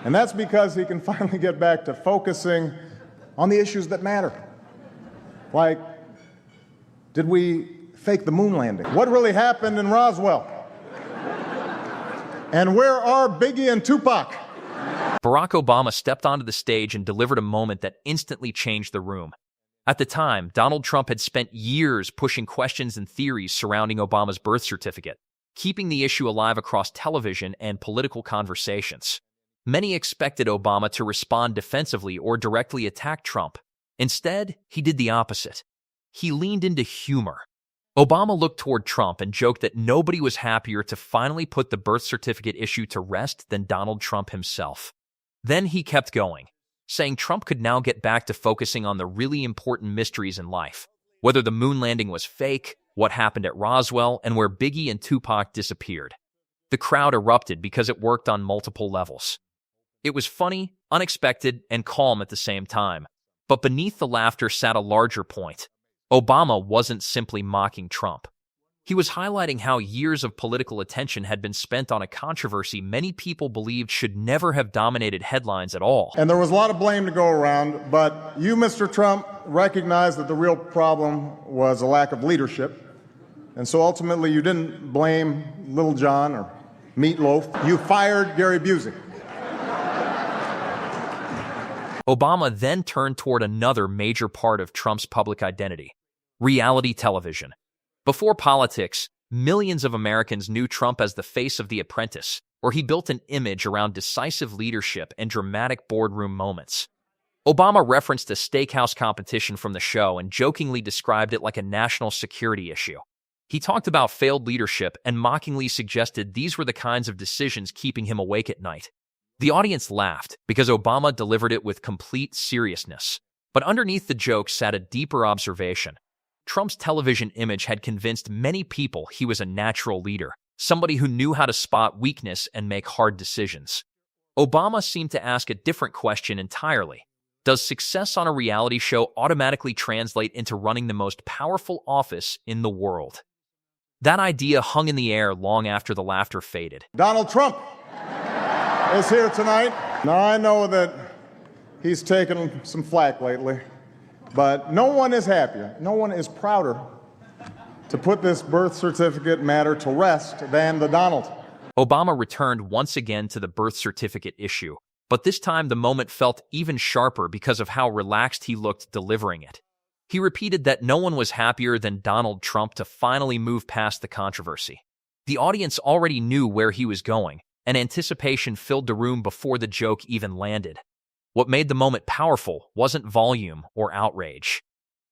And that's because he can finally get back to focusing on the issues that matter. Like, did we fake the moon landing? What really happened in Roswell? And where are Biggie and Tupac? Barack Obama stepped onto the stage and delivered a moment that instantly changed the room. At the time, Donald Trump had spent years pushing questions and theories surrounding Obama's birth certificate, keeping the issue alive across television and political conversations. Many expected Obama to respond defensively or directly attack Trump. Instead, he did the opposite. He leaned into humor. Obama looked toward Trump and joked that nobody was happier to finally put the birth certificate issue to rest than Donald Trump himself. Then he kept going, saying Trump could now get back to focusing on the really important mysteries in life, whether the moon landing was fake, what happened at Roswell, and where Biggie and Tupac disappeared. The crowd erupted because it worked on multiple levels. It was funny, unexpected, and calm at the same time. But beneath the laughter sat a larger point. Obama wasn't simply mocking Trump. He was highlighting how years of political attention had been spent on a controversy many people believed should never have dominated headlines at all. And there was a lot of blame to go around, but you, Mr. Trump, recognized that the real problem was a lack of leadership. And so ultimately you didn't blame Little John or Meatloaf. You fired Gary Busey. Obama then turned toward another major part of Trump's public identity: reality television. Before politics, millions of Americans knew Trump as the face of The Apprentice, where he built an image around decisive leadership and dramatic boardroom moments. Obama referenced a steakhouse competition from the show and jokingly described it like a national security issue. He talked about failed leadership and mockingly suggested these were the kinds of decisions keeping him awake at night. The audience laughed because Obama delivered it with complete seriousness. But underneath the joke sat a deeper observation. Trump's television image had convinced many people he was a natural leader, somebody who knew how to spot weakness and make hard decisions. Obama seemed to ask a different question entirely. Does success on a reality show automatically translate into running the most powerful office in the world? That idea hung in the air long after the laughter faded. Donald Trump is here tonight. Now, I know that he's taken some flack lately, but no one is happier, no one is prouder to put this birth certificate matter to rest than the Donald. Obama returned once again to the birth certificate issue, but this time the moment felt even sharper because of how relaxed he looked delivering it. He repeated that no one was happier than Donald Trump to finally move past the controversy. The audience already knew where he was going, and anticipation filled the room before the joke even landed. What made the moment powerful wasn't volume or outrage.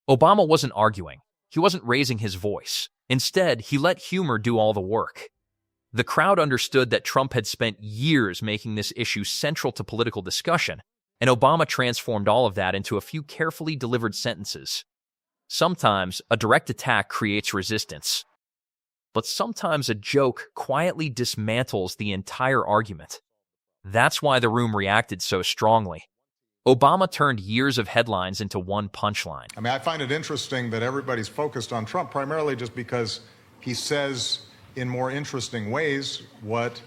Obama wasn't arguing. He wasn't raising his voice. Instead, he let humor do all the work. The crowd understood that Trump had spent years making this issue central to political discussion, and Obama transformed all of that into a few carefully delivered sentences. Sometimes a direct attack creates resistance, but sometimes a joke quietly dismantles the entire argument. That's why the room reacted so strongly. Obama turned years of headlines into one punchline. I mean, I find it interesting that everybody's focused on Trump primarily just because he says in more interesting ways what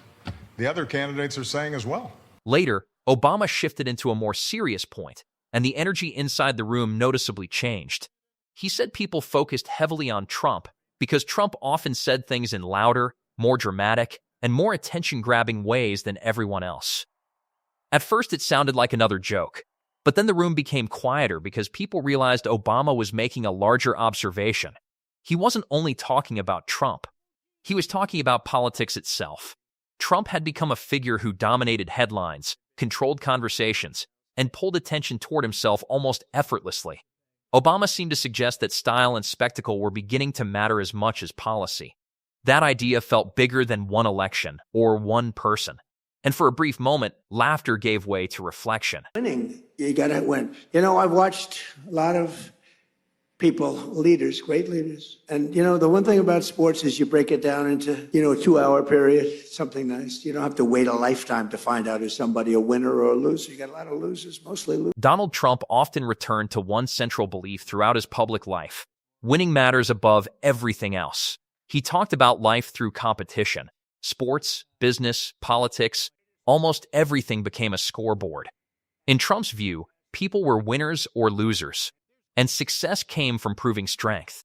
the other candidates are saying as well. Later, Obama shifted into a more serious point, and the energy inside the room noticeably changed. He said people focused heavily on Trump because Trump often said things in louder, more dramatic, and more attention-grabbing ways than everyone else. At first, it sounded like another joke, but then the room became quieter because people realized Obama was making a larger observation. He wasn't only talking about Trump. He was talking about politics itself. Trump had become a figure who dominated headlines, controlled conversations, and pulled attention toward himself almost effortlessly. Obama seemed to suggest that style and spectacle were beginning to matter as much as policy. That idea felt bigger than one election or one person. And for a brief moment, laughter gave way to reflection. Winning, you gotta win. You know, I've watched a lot of people, leaders, great leaders. And, you know, the one thing about sports is you break it down into, a 2-hour period, something nice. You don't have to wait a lifetime to find out is somebody a winner or a loser. You got a lot of losers, mostly losers. Donald Trump often returned to one central belief throughout his public life: winning matters above everything else. He talked about life through competition: sports, business, politics, Almost everything became a scoreboard. In Trump's view, people were winners or losers, and success came from proving strength.